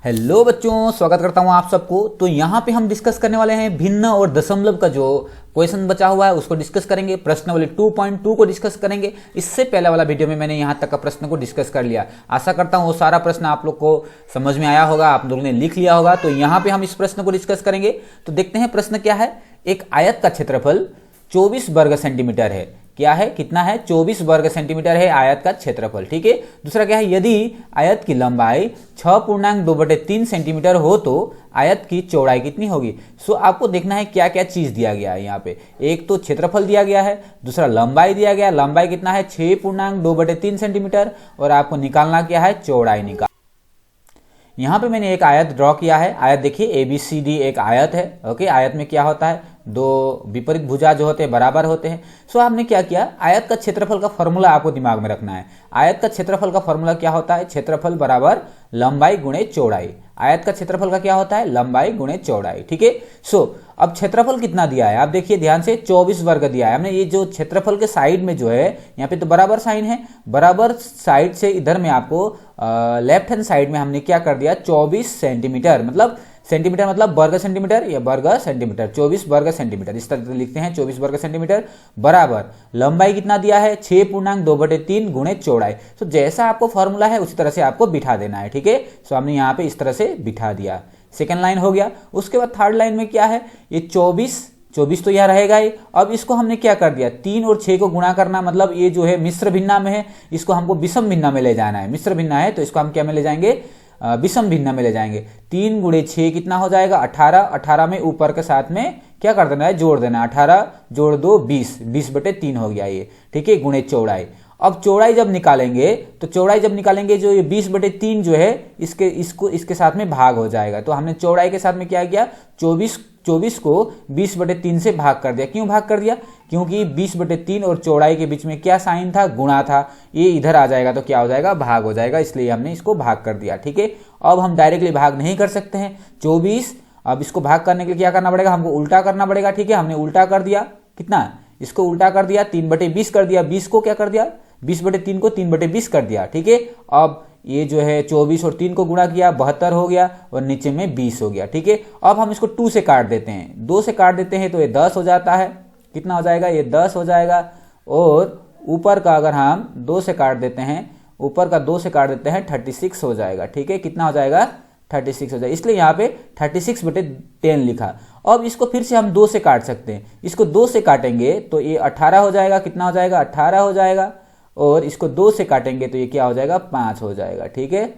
Hello बच्चों, स्वागत करता हूं आप सबको। तो यहाँ पे हम डिस्कस करने वाले हैं भिन्न और दशमलव का जो क्वेश्चन बचा हुआ है उसको डिस्कस करेंगे। प्रश्नावली 2.2 को डिस्कस करेंगे। इससे पहले वाला वीडियो में मैंने यहाँ तक का प्रश्न को डिस्कस कर लिया। आशा करता हूँ वो सारा प्रश्न आप लोग को समझ में आया होगा, आप लोगों ने लिख लिया होगा। तो यहाँ पे हम इस प्रश्न को डिस्कस करेंगे। तो देखते हैं प्रश्न क्या है। एक आयत का क्षेत्रफल 24 वर्ग सेंटीमीटर है। क्या है, कितना है? 24 वर्ग सेंटीमीटर है आयत का क्षेत्रफल। ठीक है। दूसरा क्या है, यदि आयत की लंबाई 6.2/3 सेंटीमीटर हो तो आयत की चौड़ाई कितनी होगी। सो आपको देखना है क्या क्या चीज दिया गया है यहाँ पे। एक तो क्षेत्रफल दिया गया है, दूसरा लंबाई दिया गया है। लंबाई कितना है? 6.2/3 सेंटीमीटर। और आपको निकालना क्या है? चौड़ाई निकाल। यहाँ पे मैंने एक आयत ड्रॉ किया है। आयत देखिए ABCD एक आयत है। ओके, आयत में क्या होता है, दो विपरीत भुजा जो होते हैं बराबर होते हैं। सो आपने क्या किया, आयत का क्षेत्रफल का फॉर्मूला आपको दिमाग में रखना है। आयत का क्षेत्रफल का फॉर्मूला क्या होता है? क्षेत्रफल बराबर लंबाई गुणे चौड़ाई। आयत का क्षेत्रफल का क्या होता है? लंबाई गुणे चौड़ाई। ठीक है। सो अब क्षेत्रफल कितना दिया है आप देखिए ध्यान से, 24 वर्ग दिया है हमने। ये जो क्षेत्रफल के साइड में जो है यहाँ पे तो बराबर साइन है, बराबर साइड से इधर में आपको लेफ्ट हैंड साइड में हमने क्या कर दिया, 24 सेंटीमीटर। मतलब सेंटीमीटर मतलब वर्ग सेंटीमीटर, या वर्ग सेंटीमीटर, 24 वर्ग सेंटीमीटर इस तरह से लिखते हैं। 24 वर्ग सेंटीमीटर बराबर लंबाई कितना दिया है? 6.2/3 गुणे चौड़ाई। तो जैसा आपको फॉर्मूला है उसी तरह से आपको बिठा देना है। ठीक है। सो हमने यहाँ पे इस तरह से बिठा दिया। सेकेंड लाइन हो गया। उसके बाद थर्ड लाइन में क्या है, ये 24 तो यह रहेगा ही। अब इसको हमने क्या कर दिया, 3 और 6 को गुणा करना, मतलब ये जो है मिश्र भिन्ना में है, इसको हमको विषम भिन्ना में ले जाना है। मिश्र भिन्ना है तो इसको हम क्या में ले जाएंगे, विषम भिन्ना में ले जाएंगे। 3 × 6 कितना हो जाएगा? 18। 18 में ऊपर के साथ में क्या कर देना है, जोड़ देना है। 18 जोड़ 2 20, 20/3 हो गया ये। ठीक है, गुणे चौड़ाई। अब चौड़ाई जब निकालेंगे तो जो ये 20/3 जो है इसके साथ में भाग हो जाएगा। तो हमने चौड़ाई के साथ में क्या किया, 24 को 20/3 से भाग कर दिया। क्यों भाग कर दिया? क्योंकि 20/3 और चौड़ाई के बीच में क्या साइन था, गुणा था। ये इधर आ जाएगा तो क्या हो जाएगा, भाग हो जाएगा, इसलिए हमने इसको भाग कर दिया। ठीक है। अब हम डायरेक्टली भाग नहीं कर सकते हैं 24। अब इसको भाग करने के लिए क्या करना पड़ेगा, हमको उल्टा करना पड़ेगा। ठीक है, हमने उल्टा कर दिया। कितना, इसको उल्टा कर दिया, 3/20 कर दिया। 20 को क्या कर दिया, 20/3 को 3/20 कर दिया। ठीक है। अब ये जो है 24 और 3 को गुणा किया, 72 हो गया, और नीचे में 20 हो गया। ठीक है। अब हम इसको 2 से काट देते हैं, 2 से काट देते हैं तो ये 10 हो जाता है। कितना हो जाएगा, ये 10 हो जाएगा। और ऊपर का अगर हम 2 से काट देते हैं, ऊपर का 2 से काट देते हैं, 36 हो जाएगा। ठीक है, कितना हो जाएगा, 36 हो जाएगा। इसलिए यहाँ पे 36/10 लिखा। अब इसको फिर से हम 2 से काट सकते हैं। इसको 2 से काटेंगे तो ये 18 हो जाएगा। कितना हो जाएगा, 18 हो जाएगा। और इसको 2 से काटेंगे तो ये क्या हो जाएगा, 5 हो जाएगा। ठीक है।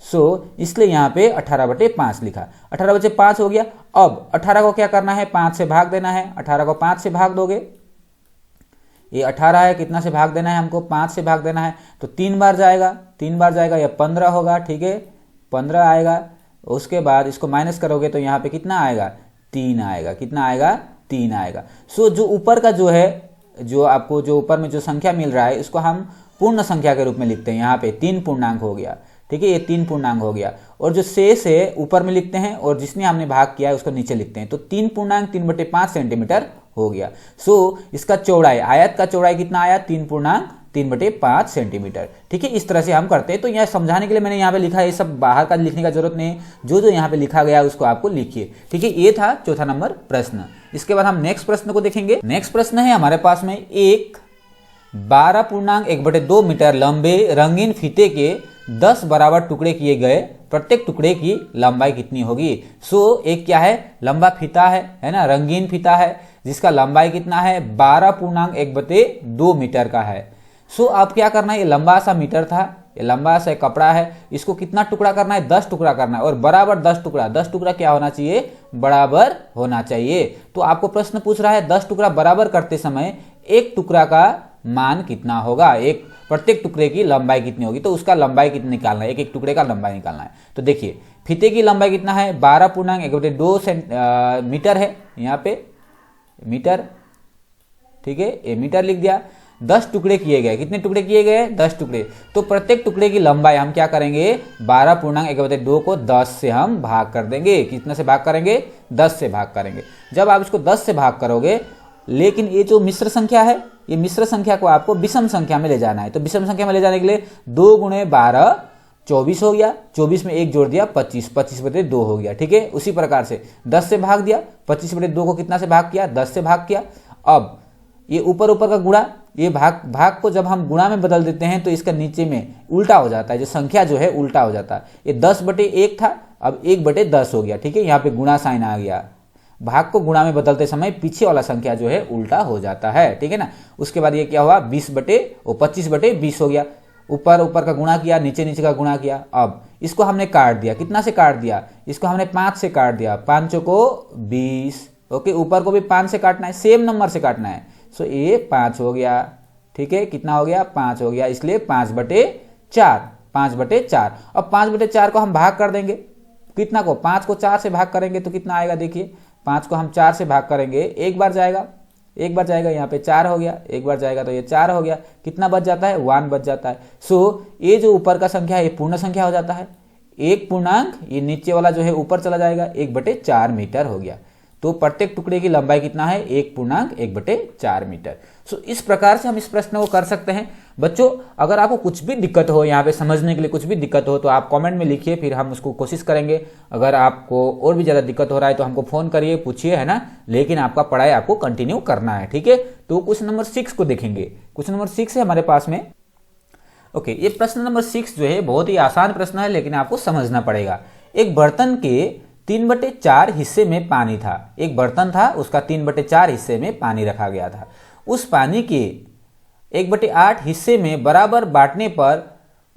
सो इसलिए यहाँ पे 18/5 लिखा। 18/5 हो गया। अब 18 को क्या करना है, 5 से भाग देना है। 18 को 5 से भाग दोगे, ये 18 है, कितना से भाग देना है हमको, 5 से भाग देना है। तो 3 बार जाएगा, 3 बार जाएगा, या 15 होगा। ठीक है, 15 आएगा। उसके बाद इसको माइनस करोगे तो यहाँ पे कितना आएगा, 3 आएगा। कितना आएगा, 3 आएगा। सो जो ऊपर का जो है, जो आपको जो ऊपर में जो संख्या मिल रहा है इसको हम पूर्ण संख्या के रूप में लिखते हैं। यहाँ पे 3 पूर्णांक हो गया। ठीक है, ये 3 पूर्णांक हो गया। और जो शेष है ऊपर में लिखते हैं, और जिसने हमने भाग किया है उसको नीचे लिखते हैं। तो 3 पूर्णांक 3/5 सेंटीमीटर हो गया। सो इसका चौड़ाई, आयत का चौड़ाई कितना आया, 3 पूर्णांक 3/5 सेंटीमीटर। ठीक है, इस तरह से हम करते हैं। तो यह समझाने के लिए मैंने यहाँ पे लिखा है, ये सब बाहर का लिखने का जरूरत नहीं है। जो यहाँ पे लिखा गया है उसको आपको लिखिए। ठीक है, ये था चौथा नंबर प्रश्न। इसके बाद हम नेक्स्ट प्रश्न को देखेंगे। नेक्स्ट प्रश्न है हमारे पास में, एक 12.1/2 मीटर लंबे रंगीन फीते के 10 बराबर टुकड़े किए गए, प्रत्येक टुकड़े की लंबाई कितनी होगी। सो एक क्या है, लंबा फीता है ना, रंगीन फीता है, जिसका लंबाई कितना है, 12.1/2 मीटर का है। सो अब क्या करना है, ये लंबा सा मीटर था, ये लंबा सा कपड़ा है, इसको कितना टुकड़ा करना है, 10 टुकड़ा करना है। और बराबर 10 टुकड़ा, 10 टुकड़ा क्या होना चाहिए, बराबर होना चाहिए। तो आपको प्रश्न पूछ रहा है 10 टुकड़ा बराबर करते समय एक टुकड़ा का मान कितना होगा, एक प्रत्येक टुकड़े की लंबाई कितनी होगी। तो उसका लंबाई कितनी निकालना है, एक एक टुकड़े का लंबाई निकालना है। तो देखिए फीते की लंबाई कितना है, 12.1/2 मीटर है। यहाँ पे मीटर, ठीक है, ये मीटर लिख दिया। 10 टुकड़े किए गए, कितने टुकड़े किए गए, 10 टुकड़े। तो प्रत्येक टुकड़े की लंबाई हम क्या करेंगे, 12.1/2 को 10 से हम भाग कर देंगे। कितने से भाग करेंगे, 10 से भाग करेंगे। जब आप इसको 10 से भाग करोगे, लेकिन ये जो मिश्र संख्या है, ये मिश्र संख्या को आपको विषम संख्या में ले जाना है। तो विषम संख्या में ले जाने के लिए 2 × 12 24 हो गया, 24 में 1 जोड़ दिया 25, 25/2 हो गया। ठीक है, उसी प्रकार से 10 से भाग दिया, 25/2 को कितना से भाग किया, 10 से भाग किया। अब ये ऊपर ऊपर का गुणा, ये भाग को जब हम गुणा में बदल देते हैं तो इसका नीचे में उल्टा हो जाता है, जो संख्या जो है उल्टा हो जाता है। ये 10/1 था, अब 1/10 हो गया। ठीक है, यहाँ पे गुणा साइन आ गया। भाग को गुणा में बदलते समय पीछे वाला संख्या जो है उल्टा हो जाता है। ठीक है ना। उसके बाद ये क्या हुआ, 25/20 हो गया। ऊपर ऊपर का गुणा किया, नीचे नीचे का गुणा किया। अब इसको हमने काट दिया, कितना से काट दिया, इसको हमने 5 से काट दिया, 5 को 20। ओके, ऊपर को भी 5 से काटना है, सेम नंबर से काटना है। सो ये 5 हो गया। ठीक है, कितना हो गया, 5 हो गया, इसलिए 5/4, 5/4। अब 5/4 को हम भाग कर देंगे, कितना को, 5 को 4 से भाग करेंगे तो कितना आएगा, देखिए 5 को हम 4 से भाग करेंगे, एक बार जाएगा, यहाँ पे 4 हो गया, एक बार जाएगा तो ये 4 हो गया, कितना बच जाता है, 1 बच जाता है। सो ये जो ऊपर का संख्या है ये पूर्ण संख्या हो जाता है, एक पूर्णांक, ये नीचे वाला जो है ऊपर चला जाएगा, 1/4 मीटर हो गया। तो प्रत्येक टुकड़े की लंबाई कितना है, 1/4 मीटर। सो इस प्रकार से हम इस प्रश्न को कर सकते हैं। बच्चों, अगर आपको कुछ भी दिक्कत हो, यहाँ पे समझने के लिए कुछ भी दिक्कत हो तो आप कमेंट में लिखिए, फिर हम उसको कोशिश करेंगे। अगर आपको और भी ज्यादा दिक्कत हो रहा है तो हमको फोन करिए, पूछिए, है ना। लेकिन आपका पढ़ाई आपको कंटिन्यू करना है। ठीक है, तो क्वेश्चन नंबर 6 को देखेंगे। क्वेश्चन नंबर 6 है हमारे पास में। ओके, ये प्रश्न नंबर 6 जो है बहुत ही आसान प्रश्न है, लेकिन आपको समझना पड़ेगा। एक बर्तन के 3/4 हिस्से में पानी था। एक बर्तन था, उसका 3/4 हिस्से में पानी रखा गया था। उस पानी के 1/8 हिस्से में बराबर बांटने पर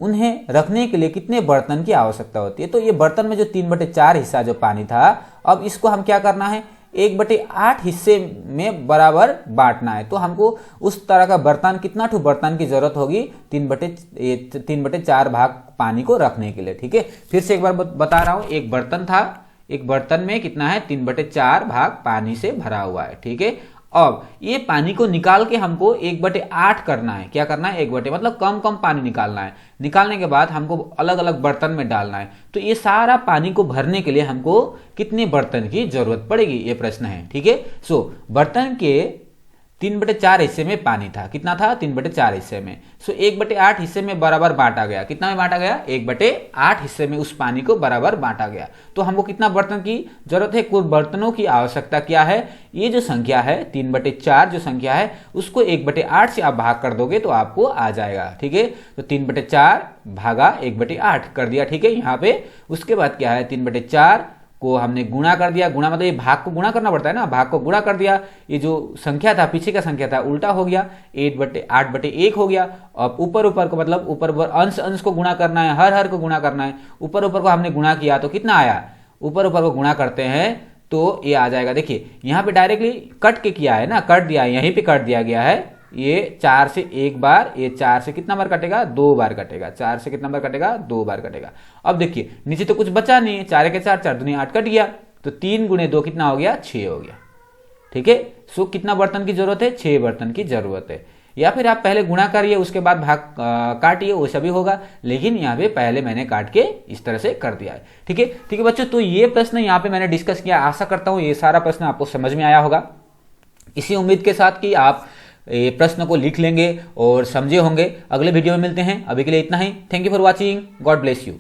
उन्हें रखने के लिए कितने बर्तन की आवश्यकता होती है। तो ये बर्तन में जो 3/4 हिस्सा जो पानी था, अब इसको हम क्या करना है, 1/8 हिस्से में बराबर बांटना है। तो हमको उस तरह का बर्तन, कितना ठो बर्तन की जरूरत होगी, 3/4 भाग पानी को रखने के लिए। ठीक है, फिर से एक बार बता रहा हूं, एक बर्तन था, एक बर्तन में कितना है, 3/4 भाग पानी से भरा हुआ है। ठीक है, अब ये पानी को निकाल के हमको 1/8 करना है। क्या करना है, 1/8 मतलब कम कम पानी निकालना है। निकालने के बाद हमको अलग अलग बर्तन में डालना है। तो ये सारा पानी को भरने के लिए हमको कितने बर्तन की जरूरत पड़ेगी, ये प्रश्न है। ठीक है, सो बर्तन के 3/4 हिस्से में पानी था, कितना था, 3/4 हिस्से में। सो 1/8 हिस्से में बराबर बांटा गया, कितना में बांटा गया, 1/8 हिस्से में उस पानी को बराबर बांटा गया। तो हमको कितना बर्तन की जरूरत है, कुल बर्तनों की आवश्यकता क्या है, ये जो संख्या है 3/4 जो संख्या है उसको 1/8 से आप भाग कर दोगे तो आपको आ जाएगा। ठीक है, तो 3/4 भागा 1/8 कर दिया। ठीक है, यहाँ पे उसके बाद क्या है, 3/4 को हमने गुणा कर दिया। गुणा मतलब ये भाग को गुणा करना पड़ता है ना, भाग को गुणा कर दिया। ये जो संख्या था, पीछे का संख्या था, उल्टा हो गया, 8/1 हो गया। अब ऊपर ऊपर को मतलब ऊपर ऊपर अंश अंश को गुणा करना है, हर हर को गुणा करना है। ऊपर ऊपर को हमने गुणा किया तो कितना आया, ऊपर ऊपर को गुणा करते हैं तो ये आ जाएगा। देखिए यहाँ पे डायरेक्टली कट के किया है ना, कट दिया है, यहीं पे कट दिया गया है। ये 4 से एक बार, ये 4 से कितना बार कटेगा, 2 बार कटेगा। 4 से कितना बार कटेगा, 2 बार कटेगा। अब देखिए नीचे तो कुछ बचा नहीं है, 4 के 4, 4 दूनी 8 कट गया। तो 3 गुणे 2 कितना हो गया, 6 हो गया। ठीक है, सो कितना बर्तन की जरूरत है, 6 बर्तन की जरूरत है। या फिर आप पहले गुणा करिए उसके बाद भाग काटिए, वो सभी होगा। लेकिन यहाँ पे पहले मैंने काट के इस तरह से कर दिया है। ठीक है बच्चों, तो ये प्रश्न यहाँ पे मैंने डिस्कस किया। आशा करता हूँ ये सारा प्रश्न आपको समझ में आया होगा। इसी उम्मीद के साथ कि आप ये प्रश्न को लिख लेंगे और समझे होंगे। अगले वीडियो में मिलते हैं, अभी के लिए इतना ही। Thank you for watching, God bless you.